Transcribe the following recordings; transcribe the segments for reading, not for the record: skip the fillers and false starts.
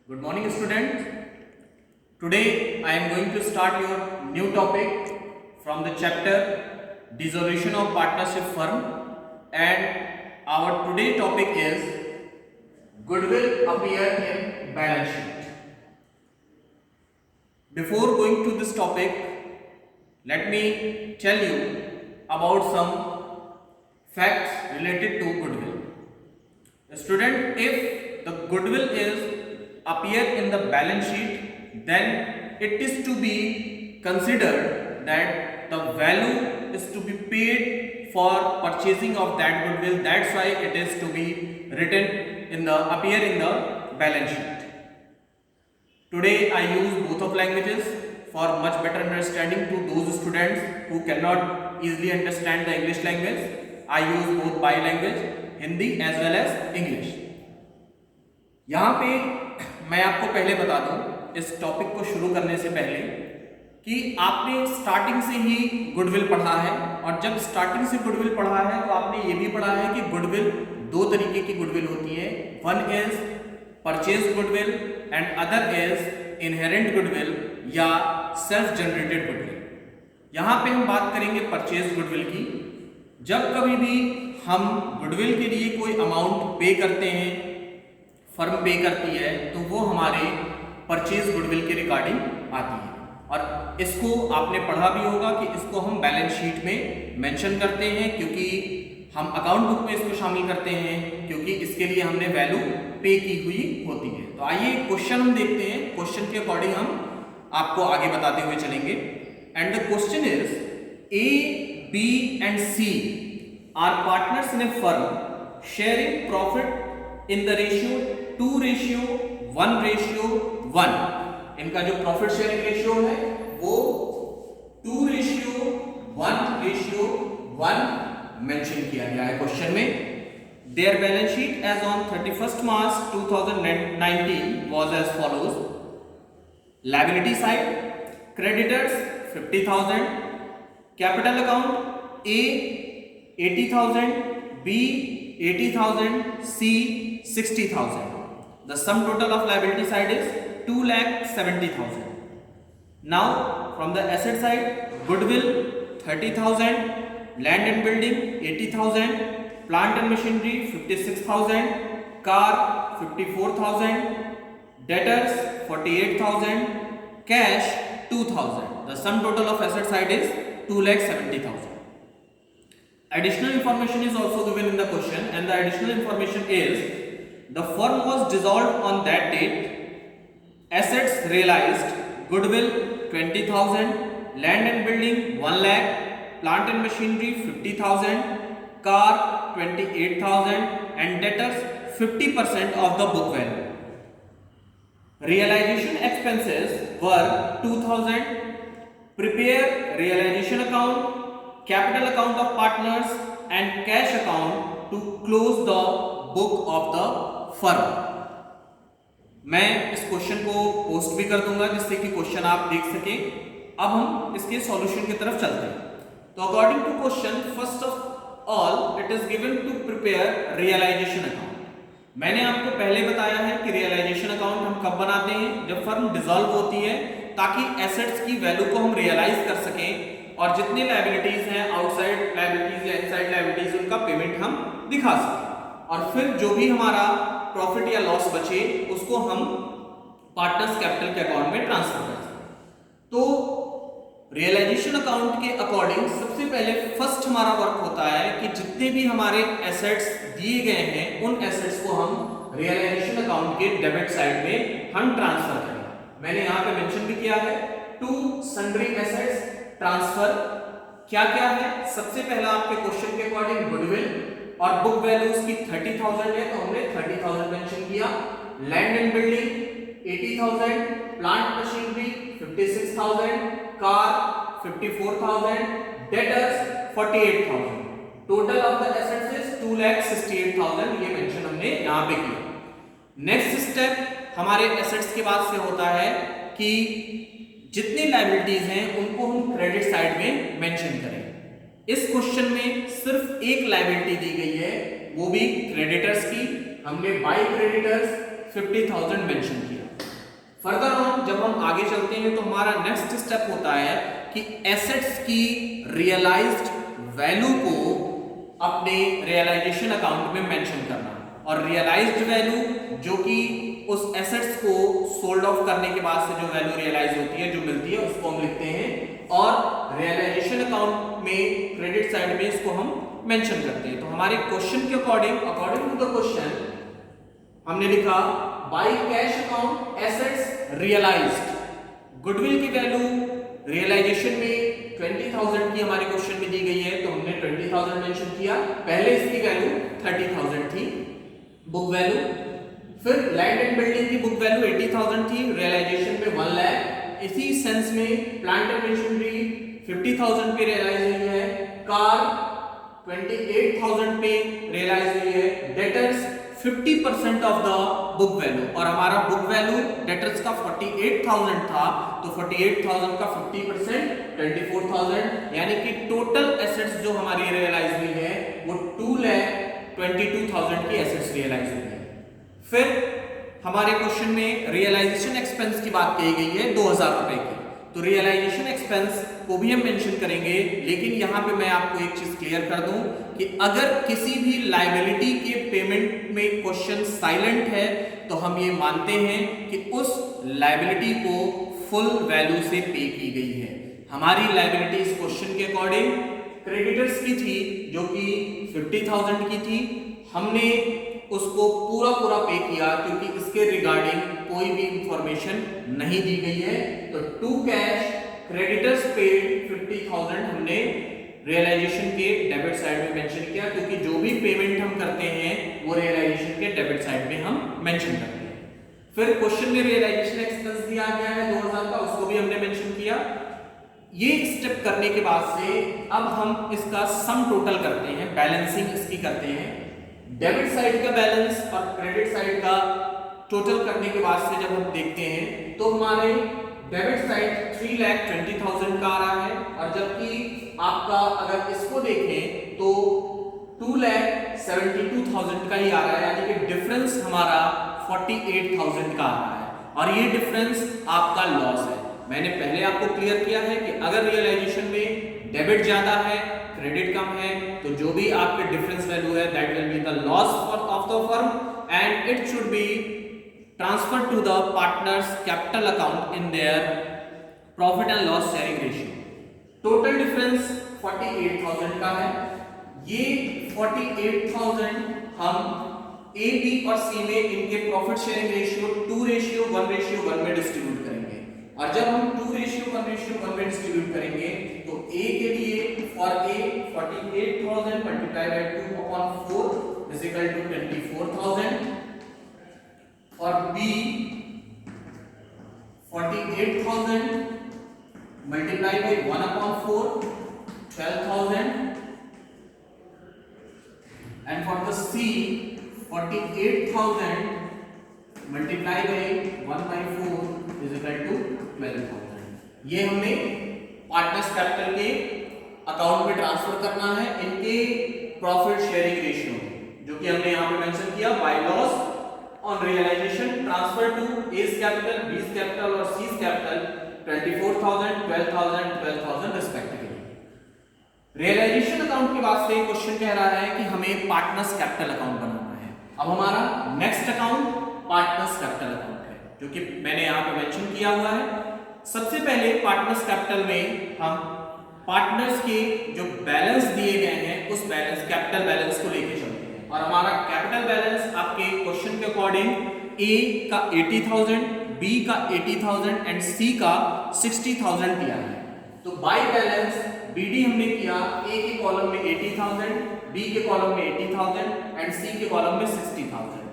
Good morning, students. Today I am going to start your new topic from the chapter Dissolution of Partnership Firm, and our today topic is Goodwill appear in balance sheet. Before going to this topic, let me tell you about some facts related to goodwill. Student, if the goodwill is appear in the balance sheet, then it is to be considered that the value is to be paid for purchasing of that goodwill. That's why it is to be written in the appear in the balance sheet. Today I use both of languages for much better understanding to those students who cannot easily understand the English language. I use both bilanguage, Hindi as well as English. यहाँ पे मैं आपको पहले बता दूं इस topic को शुरू करने से पहले कि आपने स्टार्टिंग से ही गुडविल पढ़ा है, और जब स्टार्टिंग से गुडविल पढ़ा है तो आपने ये भी पढ़ा है कि गुडविल दो तरीके की गुडविल होती है. One is purchase goodwill and other is inherent goodwill या सेल्फ जनरेटेड गुडविल. यहाँ पे हम बात करेंगे परचेज गुडविल की. जब कभी भी हम गुडविल के लिए कोई अमाउंट पे करते हैं, फर्म पे करती है, तो वो हमारे परचेज गुडविल के रिगार्डिंग आती है. और इसको आपने पढ़ा भी होगा कि इसको हम बैलेंस शीट में मेंशन करते हैं, क्योंकि हम अकाउंट बुक में इसको शामिल करते हैं, क्योंकि इसके लिए हमने वैल्यू पे की हुई होती है. तो आइए क्वेश्चन हम देखते हैं. क्वेश्चन के अकॉर्डिंग हम आपको आगे बताते हुए चलेंगे. And the question is A, B and C are partners in a firm sharing profit in the ratio 2:1:1. इनका जो प्रॉफिट शेयरिंग रेशियो है वो 2:1:1 मेंशन किया गया है क्वेश्चन में. Their balance sheet as on 31st March 2019 was as follows. Liability side, creditors 50,000, capital account A 80,000, B 80,000, C 60,000. The sum total of liability side is 2,70,000. Now from the asset side, goodwill 30,000, land and building 80,000, plant and machinery 56,000, car 54,000, debtors 48,000, cash 2,000. The sum total of asset side is 2,70,000. Additional information is also given in the question, and the additional information is the firm was dissolved on that date. Assets realized: goodwill 20,000, land and building 1 lakh, plant and machinery 50,000, car 28,000, and debtors 50% of the book value. Realization expenses were 2,000. Prepare realization account, capital account of partners and cash account to close the book of the firm. मैं इस question को post भी कर दूंगा जिससे कि question आप देख सकें. अब हम इसके सॉल्यूशन की तरफ चलते हैं. तो according to question, first of all it is given to prepare realisation account. मैंने आपको पहले बताया है कि रियलाइजेशन अकाउंट हम कब बनाते हैं, जब फर्म डिसॉल्व होती है, ताकि एसेट्स की वैल्यू को हम रियलाइज कर सकें और जितनी लायबिलिटीज हैं, आउटसाइड लायबिलिटीज या इनसाइड लायबिलिटीज, उनका पेमेंट हम दिखा सकें. और फिर जो भी हमारा प्रॉफिट या लॉस बचे उसको हम पार्टनर्स कैपिटल के अकाउंट में ट्रांसफर कर सकें. तो रियलाइजेशन अकाउंट के अकॉर्डिंग सबसे पहले फर्स्ट हमारा वर्क होता है कि जितने भी हमारे एसेट्स दिए गए हैं उन एसेट्स को हम रियलाइजेशन अकाउंट के डेबिट साइड में हम ट्रांसफर करें. मैंने यहाँ पे मेंशन भी किया है टू सन्ड्री एसेट्स ट्रांसफर. क्या क्या है? सबसे पहला आपके क्वेश्चन के अकॉर्डिंग गुडविल और बुक वैल्यू उसकी 30,000 है, तो हमने 30,000 मेंशन किया. Land and building 80,000, plant machinery 56,000, car 54,000, debtors 48,000. Total of the assets is 2,68,000. ये मेंशन हमने यहाँ पे किया. नेक्स्ट स्टेप हमारे एसेट्स के बाद से होता है कि जितनी लायबिलिटीज हैं उनको हम क्रेडिट साइड में मेंशन करें. इस क्वेश्चन में सिर्फ एक लायबिलिटी दी गई है, वो भी क्रेडिटर्स की. हमने बाय क्रेडिटर्स 50,000 मेंशन किया. फर्दर ऑन जब हम आगे चलते हैं तो हमारा नेक्स्ट स्टेप होता है कि एसेट्स की रियलाइज्ड वैल्यू को अपने रियलाइजेशन अकाउंट में मेंशन करना, और रियलाइज्ड वैल्यू जो कि उस एसेट्स को सोल्ड ऑफ करने के बाद से जो वैल्यू रियलाइज होती है, जो मिलती है, उसको हम लिखते हैं और रियलाइजेशन अकाउंट में क्रेडिट साइड में इसको हम मेंशन करते हैं। तो हमारे क्वेश्चन के अकॉर्डिंग टू द क्वेश्चन हमने लिखा by cash account assets realised, goodwill की वैल्यू रियलाइजेशन में 20,000 की हमारे क्वेश्चन में दी गई है, तो हमने 20,000 मेंशन किया। पहले इसकी वैल्यू 30,000 थी बुक वैल्यू, फिर लैंड एंड बिल्डिंग की बुक वैल्यू 80,000 थी, रियलाइजेशन में 1 लाख। इसी सेंस में प्लांट एंड मशीनरी 50,000 पे रियलाइज हुई है, कार 28,000 पे रियलाइज हुई है, debtors 50% of the book value, और हमारा बुक वैल्यू डेटर्स का 48,000 था, तो 48,000 का 50% 24,000, यानी कि टोटल एसेट्स जो हमारी रियलाइज हुई है वो 2,22,000 की एसेट्स रियलाइज हुई है। फिर हमारे क्वेश्चन में रियलाइजेशन एक्सपेंस की बात कही गई है 2,000 रुपए की, तो रियलाइजेशन एक्सपेंस को भी हम मेंशन करेंगे। लेकिन यहां पे मैं आपको एक चीज क्लियर कर दूं कि अगर किसी भी लायबिलिटी के पेमेंट में क्वेश्चन साइलेंट है तो हम ये मानते हैं कि उस लायबिलिटी को फुल वैल्यू से पे की गई है। हमारी लायबिलिटी इस क्वेश्चन के अकॉर्डिंग क्रेडिटर्स की थी जो कि 50,000 की थी, हमने उसको पूरा पे किया क्योंकि इसके रिगार्डिंग कोई भी इंफॉर्मेशन नहीं दी गई है। तो टू कैश क्रेडिटर्स पेड 50,000 हमने रियलाइजेशन के डेबिट साइड में मेंशन किया, क्योंकि जो भी पेमेंट हम करते हैं वो रियलाइजेशन के डेबिट साइड में हम मेंशन करते हैं। फिर क्वेश्चन में रियलाइजेशन एक्सपेंस दिया गया है 2,000 का, उसको भी हमने मेंशन किया। ये स्टेप करने के बाद से अब हम इसका सम टोटल करते हैं, बैलेंसिंग इसकी करते हैं। डेबिट साइड का बैलेंस और क्रेडिट साइड का टोटल करने के बाद से जब हम देखते हैं तो हमारे डेबिट साइड 3,20,000 का आ रहा है, और जबकि आपका अगर इसको देखें तो 2,72,000 का ही आ रहा है, यानी कि डिफरेंस हमारा 48,000 का आ रहा है, और ये डिफरेंस आपका लॉस है। मैंने पहले आपको क्लियर किया है कि अगर रियलाइजेशन में डेबिट ज्यादा है, क्रेडिट कम है, तो जो भी आपके डिफरेंस वैल्यू है that will be the loss of the firm and it should be transferred to the partners capital account in their profit and loss sharing ratio. Total difference 48,000 का है। ये 48,000 हम ए, बी और सी में इनके प्रॉफिट शेयरिंग रेशियो 2:1:1 में distribute करेंगे, और जब हम 2:1:1 में डिस्ट्रीब्यूट करेंगे तो ए के लिए for A 48,000 multiply by 2/4 is equal to 24,000, और B 48,000 multiply by 1/4 12,000, and for the C 48,000 multiplied by 1/4 is equal to 12,000। ये हमने पार्टनर्स कैपिटल के अकाउंट में ट्रांसफर करना है इनके प्रॉफिट शेयरिंग रेशियो, जो कि हमने यहाँ पे मेंशन किया by loss on realization transfer to A's capital, b's capital और c's capital 24,000 12,000 12,000 respectively. Realisation account के बाद से क्वेश्चन कह रहा है कि हमें पार्टनर्स कैपिटल अकाउंट बनाना है। अब हमारा next account partners capital account है, जो कि मैंने यहाँ पे मेंशन किया हुआ है। सबसे पहले पार्टनर्स कैपिटल में हम पार्टनर्स के जो बैलेंस दिए गए हैं उस बैलेंस कैपिटल बैलेंस को लेके चलते हैं, और हमारा कैपिटल बैलेंस आपके क्वेश्चन के अकॉर्डिंग ए का 80,000, बी का 80,000 एंड सी का 60,000 दिया है। तो बाय बैलेंस बीडी हमने किया ए के कॉलम में 80,000, बी के कॉलम में 80,000 एंड सी के कॉलम में 60,000।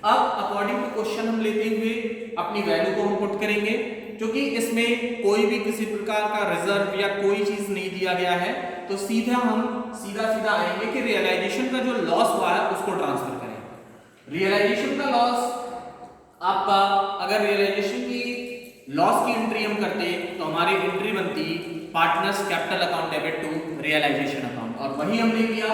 अब अकॉर्डिंग टू क्वेश्चन हम लेते हुए अपनी वैल्यू को हम पुट करेंगे, क्योंकि इसमें कोई भी किसी प्रकार का रिजर्व या कोई चीज नहीं दिया गया है, तो सीधा आएंगे कि रियलाइजेशन का जो लॉस हुआ है उसको ट्रांसफर करें। रियलाइजेशन का लॉस आपका, अगर रियलाइजेशन की लॉस की एंट्री हम करते तो हमारी एंट्री बनती partners capital account debit to realisation account, और वही हमने किया।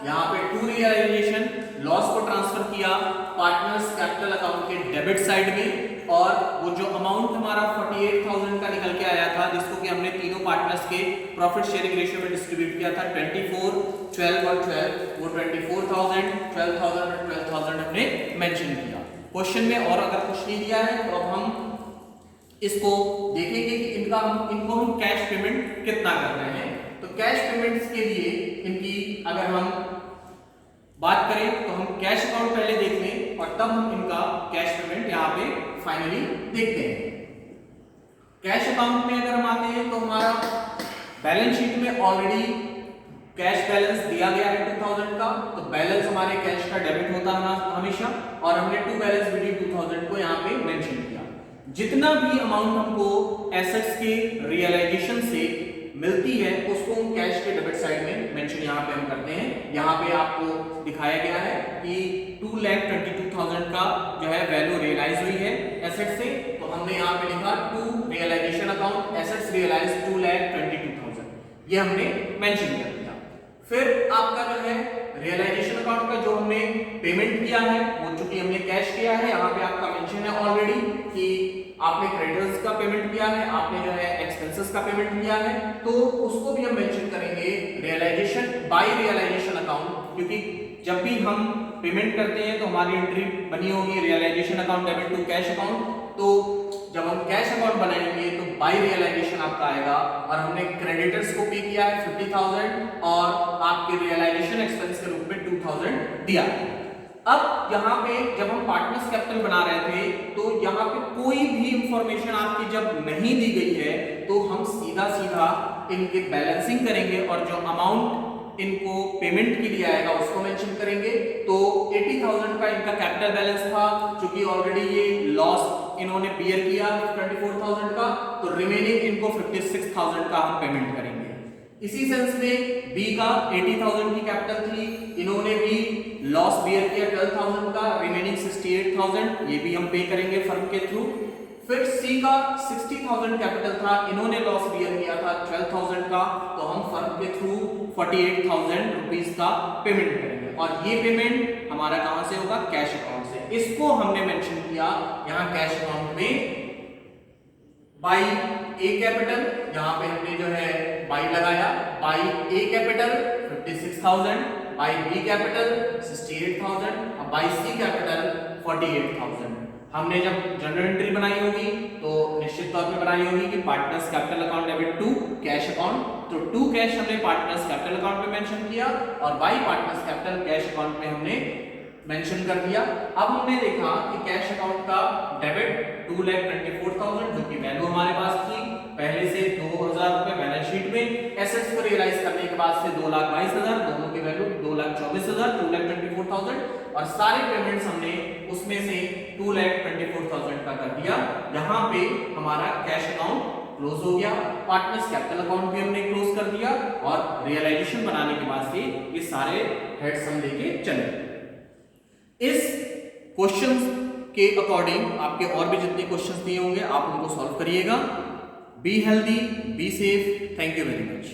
यहाँ पे टू रियलाइजेशन लॉस को ट्रांसफर किया पार्टनर्स कैपिटल अकाउंट के डेबिट साइड में, और वो जो अमाउंट हमारा 48,000 का निकल के आया था, जिसको कि हमने तीनों पार्टनर्स के प्रॉफिट शेयरिंग रेशियो में डिस्ट्रीब्यूट किया था 24, 12 और 12, वो 24,000, 12,000 और 12,000 हमने मेंशन किया। क्वेश्चन में और अगर कुछ नहीं दिया है तो अब हम इसको देखेंगे कि इनको हम कैश पेमेंट कितना कर रहे हैं। तो कैश पेमेंट्स के लिए इनकी अगर हम बात करें तो हम कैश अकाउंट पहले देख लें और तब हम इनका कैश पेमेंट यहाँ पे फाइनली देखते हैं। कैश अकाउंट में अगर हम आते हैं तो हमारा बैलेंस शीट में ऑलरेडी कैश बैलेंस दिया गया है 2000 का, तो बैलेंस हमारे कैश का डेबिट होता है हमेशा, और हमने टू बैलेंस बिटवीन 2000 को यहाँ पे मेंशन किया। जितना भी अमाउंट हमको एसेट्स के रियलाइजेशन से मिलती है उसको हम कैश के डेबिट साइड में मेंशन यहाँ पे हम करते हैं। यहाँ पे आपको दिखाया गया है कि 2,22,000 का जो है वैल्यू रियलाइज हुई है एसेट से, तो हमने यहाँ पे लिखा to realisation account assets realise 2,22,000, ये हमने मेंशन कर दिया। फिर आपका जो है रियलाइजेशन अकाउंट का जो हमने पेमेंट किया है वो चूंकि हमने कैश किया है, यहाँ पे आपका मेंशन है ऑलरेडी कि आपने क्रेडिटर्स का पेमेंट किया है, आपने जो है एक्सपेंसेस का पेमेंट किया है, तो उसको भी हम मेंशन करेंगे रियलाइजेशन बाय रियलाइजेशन अकाउंट, क्योंकि जब भी हम पेमेंट करते हैं तो हमारी एंट्री बनी होगी realisation account debit to cash account, तो जब हम कैश अकाउंट बनाएंगे तो बाय रियलाइजेशन आपका आएगा, और हमने क्रेडिटर्स को पे किया है 50,000 और आपके रियलाइजेशन एक्सपेंस के रूप में 2,000 दिया। अब यहाँ पे जब हम पार्टनर्स कैपिटल बना रहे थे तो यहाँ पे कोई भी इंफॉर्मेशन आपकी जब नहीं दी गई है तो हम सीधा सीधा इनके बैलेंसिंग करेंगे और जो अमाउंट इनको पेमेंट के लिए आएगा उसको मेंशन करेंगे। तो 80,000 का इनका कैपिटल बैलेंस था, क्योंकि ऑलरेडी ये लॉस इन्होंने बियर किया 24,000 का, तो रिमेनिंग इनको 56,000 का हम पेमेंट करेंगे। इसी सेंस में बी का 80,000 की कैपिटल थी, इन्होंने भी लॉस बियर किया 12,000 का, रिमेनिंग 68,000 ये भी हम पे करेंगे फर्म के थ्रू। फिर सी का 60,000 कैपिटल था, इन्होंने लॉस बियर किया था 12,000 का, तो हम फर्म के थ्रू 48,000 रुपीस का पेमेंट करेंगे, और ये पेमेंट हमारा कहां से होगा? कैश अकाउंट से। इसको हमने मेंशन किया यहां कैश अकाउंट में बाई ए कैपिटल, यहां पे हमने जो है बाई लगाया, by A capital 56,000, by B capital 68,000 और बाई सी कैपिटल 48,000। हमने जब जनरल एंट्री बनाई होगी तो निश्चित तौर पे बनाई होगी कि partners capital account debit to cash account, तो टू कैश हमने पार्टनर्स कैपिटल अकाउंट में मेंशन किया और by partners capital cash account में हमने मेंशन कर दिया। अब हमने देखा कि कैश अकाउंट का डेबिट 2,24,000 जो कि वैल्यू हमारे पास थी पहले से 2,000 रुपए बैलेंस शीट में, एसेट्स को रियलाइज करने के बाद से 2,22,000, दोनों की वैल्यू 2,24,000, 2,24,000, और सारे पेमेंट्स हमने उसमें से 2,24,000 का कर दिया। यहाँ पे हमारा कैश अकाउंट क्लोज हो गया, पार्टनर्स कैपिटल अकाउंट भी हमने क्लोज कर दिया, और रियलाइजेशन बनाने के बाद से ये सारे हेड्स हम लेके चले। इस क्वेश्चंस के अकॉर्डिंग आपके और भी जितने क्वेश्चंस दिए होंगे आप उनको सॉल्व करिएगा। Be healthy, be safe. Thank you very much.